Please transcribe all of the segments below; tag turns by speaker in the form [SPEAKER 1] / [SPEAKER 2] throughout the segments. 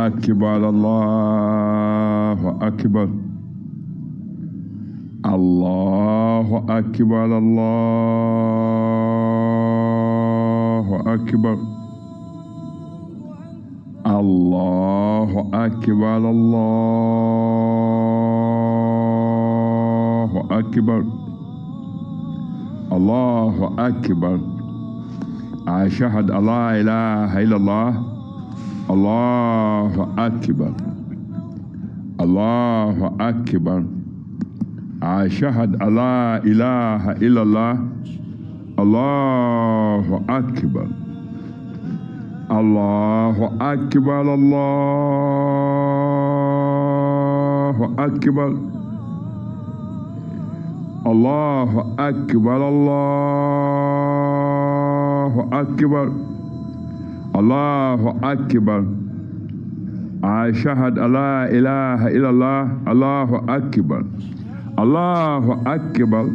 [SPEAKER 1] akbar, Allahu akbar. Allahu akbar, Allahu akbar. Allahu akbar, Allahu akbar. Allahu akbar. Ashhadu an la ilaha illallah. Allahu akbar. Allahu akbar. Ashhadu an la ilaha illallah. Allahu akbar. Allahu akbar. Allahu akbar. Allahu akbar. Allahu akbar. Allahu akbar. Ashhadu an la ilaha illallah. Allahu akbar. Allahu akbar.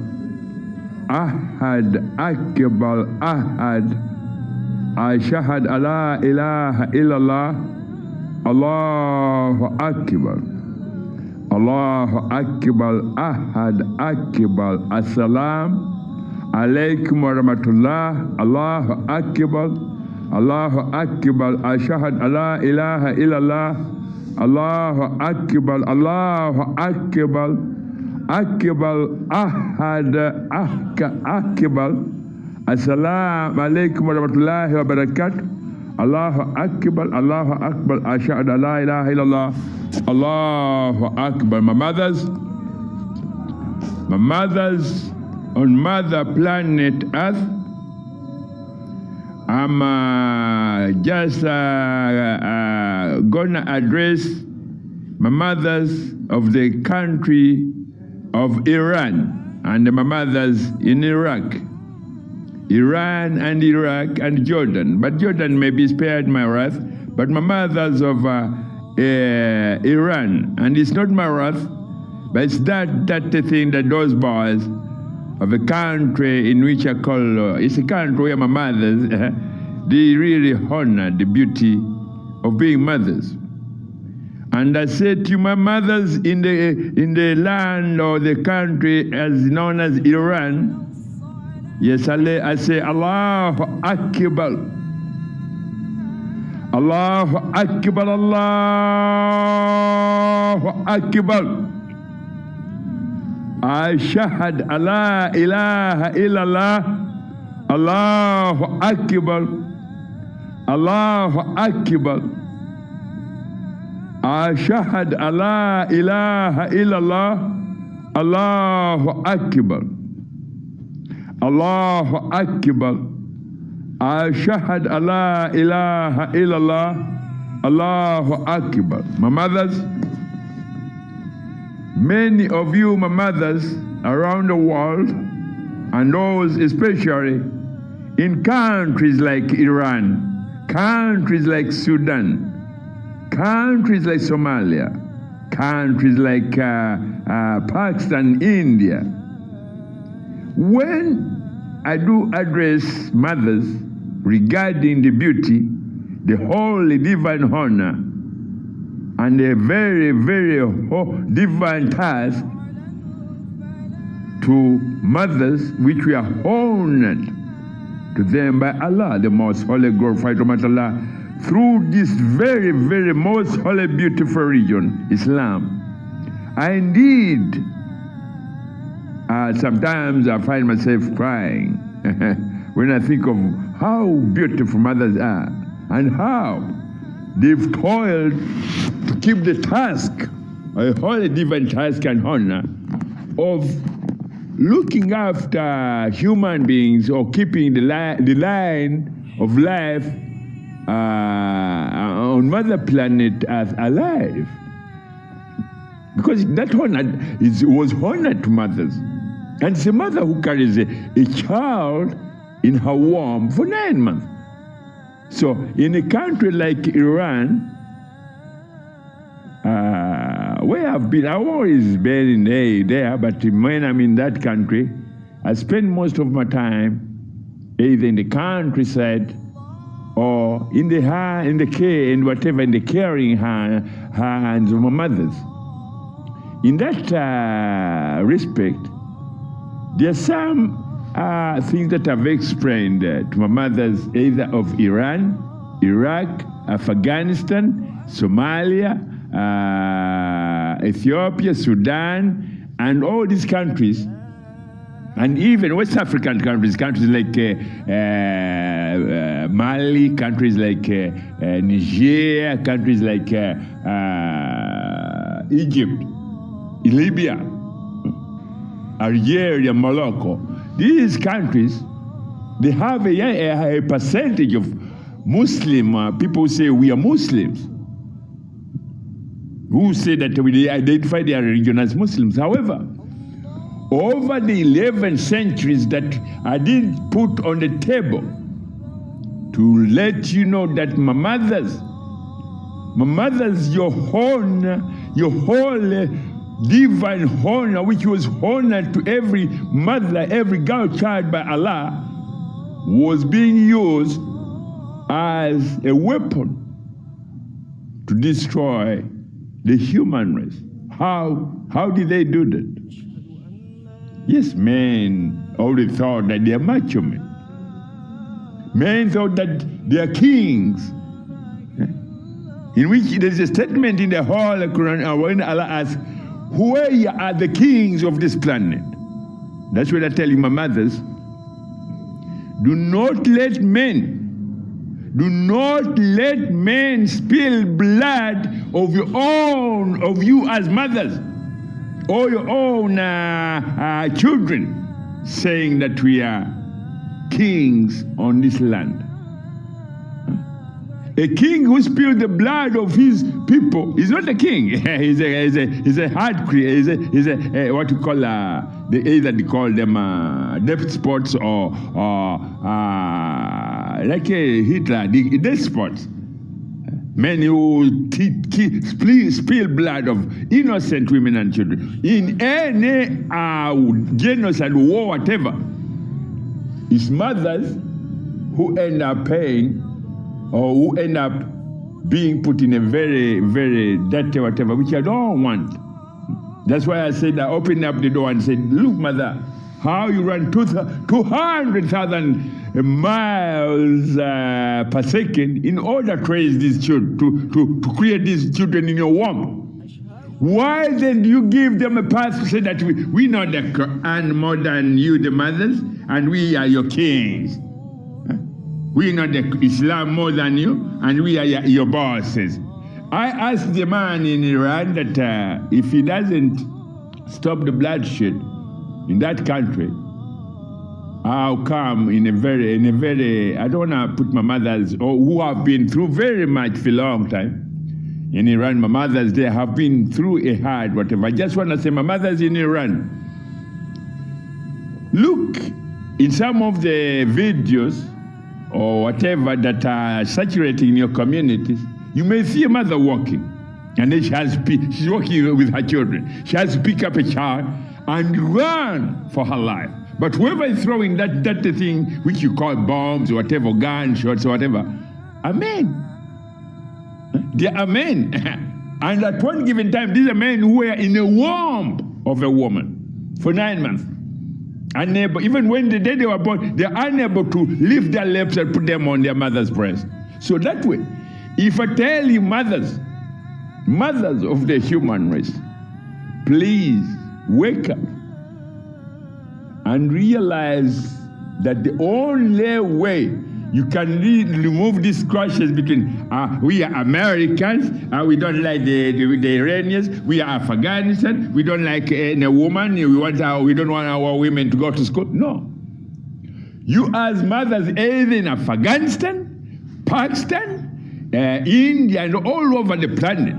[SPEAKER 1] Ahad akbar ahad. Ashhadu an la ilaha illallah. Allahu akbar. Allahu akbar. Ahad akbar. Assalam alaikum wa rahmatullah. Allahu akbar. Allahu akbar. Ashhadu an la ilaha illallah. Allahu akbar. Allahu akbar. Akbar ahad akbar. Assalamu alaikum wa rahmatullahi wa barakatuh. Allahu akbar. Allahu akbar. Ashhadu an la ilaha illallah. Allahu akbar. My mothers on Mother Planet Earth, I'm just gonna address my mothers of the country of Iran and my mothers in Iraq. Iran and Iraq and Jordan. But Jordan may be spared my wrath. But my mothers of Iran, and it's not my wrath, but it's that thing that those boys of a country in which I call, it's a country where my mothers, they really honor the beauty of being mothers. And I said to my mothers in the land or the country as known as Iran, yes, I say, Allahu Akbar. Allahu Akbar. Allahu Akbar. Ashhadu an la ilaha illallah. Allahu Akbar. Allahu Akbar. Ashhadu an la ilaha illallah. Allahu Akbar. Allahu Akbar. Ashhadu an la ilaha illallah. Allahu Akbar. My mothers, many of you, my mothers, around the world, and those especially in countries like Iran, countries like Sudan, countries like Somalia, countries like Pakistan, India. When I do address mothers regarding the beauty, the holy divine honor, and a very, very divine task to mothers which we are honored to them by Allah, the most holy, glorified Allah, through this very, very most holy, beautiful religion, Islam. Indeed, sometimes I find myself crying when I think of how beautiful mothers are and how they've toiled to keep the task, a holy divine task and honor of looking after human beings or keeping the line of life on Mother Planet Earth alive. Because that honor was honored to mothers. And it's a mother who carries a child in her womb for 9 months. So in a country like Iran, where I've always been there, but when I'm in that country, I spend most of my time either in the countryside or in the care and whatever, in the caring hands of my mothers. In that respect, there are some things that I've explained to my mothers, either of Iran, Iraq, Afghanistan, Somalia, Ethiopia, Sudan, and all these countries, and even West African countries like Mali, countries like Niger, countries like Egypt, Libya, Algeria, Morocco. These countries, they have a percentage of Muslim people who say we are Muslims, who say that we identify their religion as Muslims. However, over the 11 centuries that I did put on the table to let you know that my mothers, your whole divine honor, which was honored to every mother, every girl child by Allah, was being used as a weapon to destroy the human race. How did they do that? Yes, men already thought that they are macho men. Men thought that they are kings. In which there's a statement in the Holy Quran when Allah asks, where are the kings of this planet? That's what I tell you, my mothers. Do not let men spill blood of you as mothers, or your own children, saying that we are kings on this land. A king who spilled the blood of his people is not a king. He's a hard creature. He's a what you call either they call them despots or like a Hitler, the despots. Men who spill blood of innocent women and children. In any genocide, war, whatever, it's mothers who end up paying or who end up being put in a very, very dirty whatever, which I don't want. That's why I said, I opened up the door and said, look, mother, how you run 200,000 miles per second in order to raise these children, to create these children in your womb. Why then do you give them a pass to say that we know the Quran more than you, the mothers, and we are your kings? We know the Islam more than you, and we are your bosses. I asked the man in Iran that if he doesn't stop the bloodshed in that country, I'll come in a very, I don't want to put my mothers, or who have been through very much for a long time. In Iran, my mothers, they have been through a hard whatever. I just want to say, my mothers in Iran, look in some of the videos or whatever that are saturating in your communities, you may see a mother walking, and then she's walking with her children. She has to pick up a child and run for her life. But whoever is throwing that thing, which you call bombs or whatever, gunshots or whatever, are men. They are men. And at one given time, these are men who were in the womb of a woman for 9 months. Unable, even when the day they were born, they're unable to lift their lips and put them on their mother's breast. So that way, if I tell you mothers of the human race, please wake up and realize that the only way you can remove these clashes between we are Americans, we don't like the Iranians, we are Afghanistan, we don't like a woman, we don't want our women to go to school. No. You as mothers, either in Afghanistan, Pakistan, India, and all over the planet,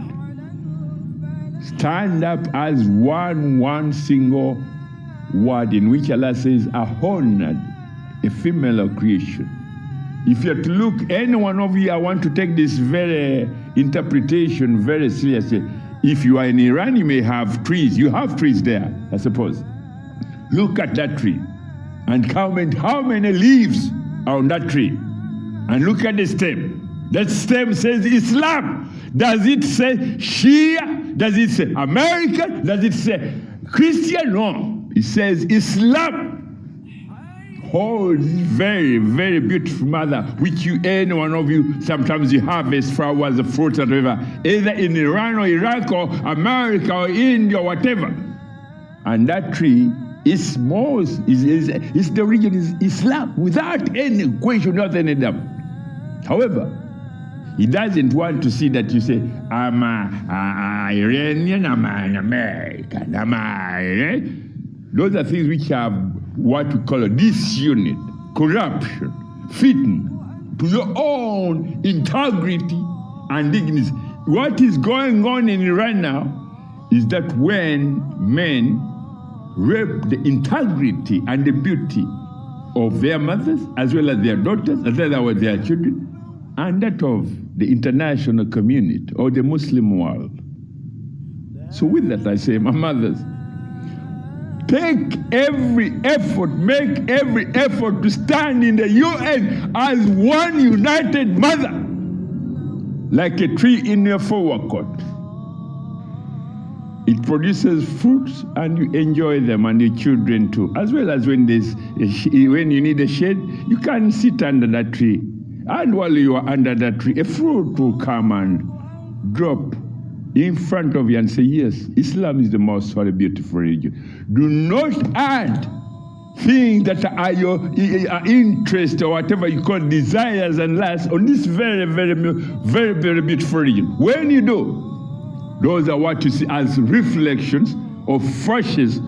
[SPEAKER 1] stand up as one single word in which Allah says, I honored a female creation. If you have to look, any one of you, I want to take this very interpretation very seriously. If you are in Iran, you may have trees. You have trees there, I suppose. Look at that tree and count how many leaves are on that tree. And look at the stem. That stem says Islam. Does it say Shia? Does it say American? Does it say Christian? No. It says Islam. Oh, this very, very beautiful mother, which any one of you, sometimes you harvest flowers, fruits, whatever, either in Iran or Iraq or America or India or whatever. And that tree is the origin is Islam, without any question, without any doubt. However, he doesn't want to see that you say, I'm an Iranian, I'm an American, Those are things which are what we call a disunit, corruption, fitting to your own integrity and dignity. What is going on in Iran now is that when men rape the integrity and the beauty of their mothers, as well as their daughters, as well as their children, and that of the international community or the Muslim world. So with that I say, my mothers, make every effort to stand in the UN as one united mother, like a tree in your forward court. It produces fruits and you enjoy them, and your children too. As well as when you need a shade, you can sit under that tree. And while you are under that tree, a fruit will come and drop in front of you and say, yes, Islam is the most holy, beautiful religion. Do not add things that are your interest or whatever you call desires and lusts on this very, very, very, very beautiful religion. When you do, those are what you see as reflections of flashes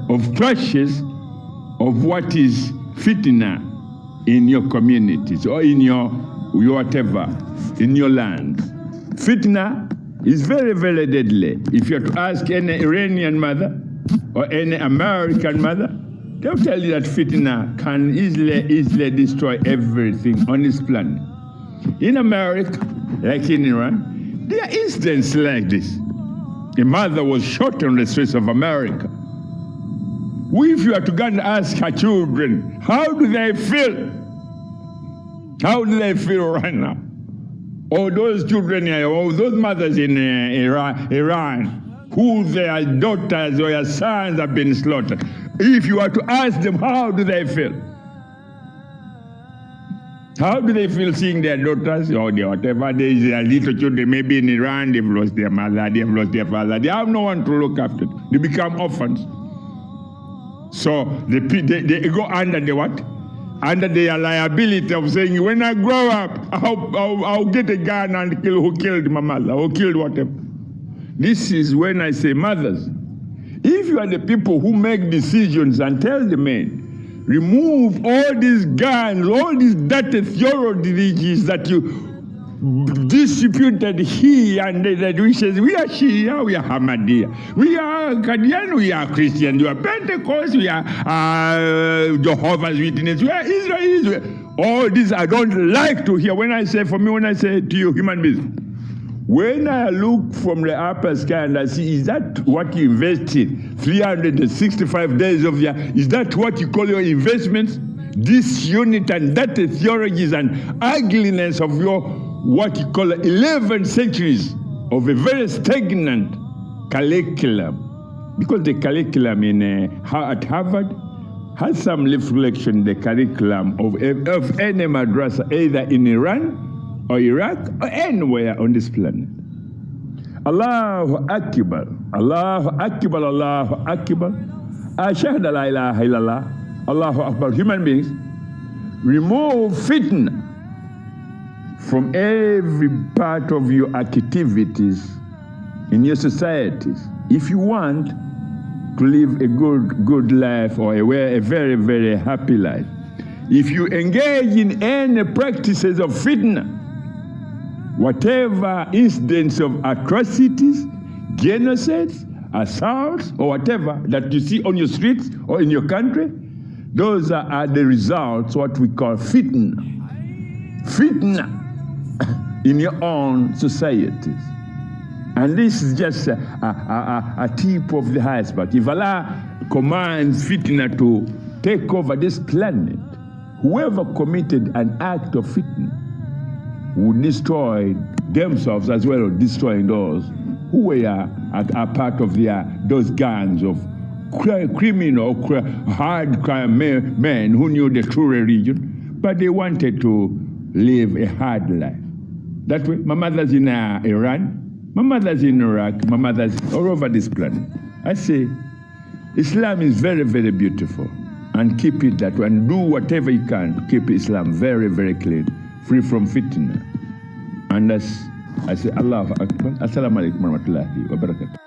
[SPEAKER 1] of what is fitnah in your communities or in your whatever, in your land. Fitnah is very, very deadly. If you are to ask any Iranian mother or any American mother, they'll tell you that fitnah can easily destroy everything on this planet. In America, like in Iran, there are instances like this. A mother was shot on the streets of America. If you are to go and ask her children, how do they feel? How do they feel right now? Or those children, or those mothers in Iran, who their daughters or their sons have been slaughtered. If you are to ask them, how do they feel? How do they feel seeing their daughters or their whatever? Their little children, maybe in Iran, they've lost their mother, they've lost their father. They have no one to look after. They become orphans. So they go under the what? Under their liability of saying, when I grow up, I'll get a gun and kill who killed my mother or killed whatever. This is when I say, mothers, if you are the people who make decisions and tell the men, remove all these guns, all these dirty theologies that you distributed here and that we say, we are Shia, we are Ahmadiyya, we are Qadian, we are Christian, we are Pentecost, we are Jehovah's Witness, we are Israel. All this I don't like to hear. When I say to you, human beings, when I look from the upper sky and I see, is that what you invested 365 days of the year? Is that what you call your investments? This unit and that theologies and ugliness of your what you call 11 centuries of a very stagnant curriculum. Because the curriculum at Harvard has some reflection, the curriculum of any madrasa, either in Iran or Iraq or anywhere on this planet. Allahu Akbar, Allahu Akbar, Allahu Akbar. Ashhadu la ilaha illallah, Allahu Akbar. Human beings, remove fitnah from every part of your activities in your societies if you want to live a good life or a very, very happy life. If you engage in any practices of fitnah, whatever incidents of atrocities, genocides, assaults, or whatever that you see on your streets or in your country, those are the results, what we call fitnah. Fitnah in your own societies. And this is just a tip of the iceberg. If Allah commands fitnah to take over this planet, whoever committed an act of fitnah who destroyed themselves as well as destroying those who were are part of those gangs of criminal, hard crime men who knew the true religion, but they wanted to live a hard life. That way, my mother's in Iran, my mother's in Iraq, my mother's all over this planet. I say, Islam is very, very beautiful, and keep it that way, and do whatever you can. Keep Islam very, very clean, free from fitnah. And that's, I say, Allahu Akbar. Assalamu alaikum warahmatullahi wabarakatuh.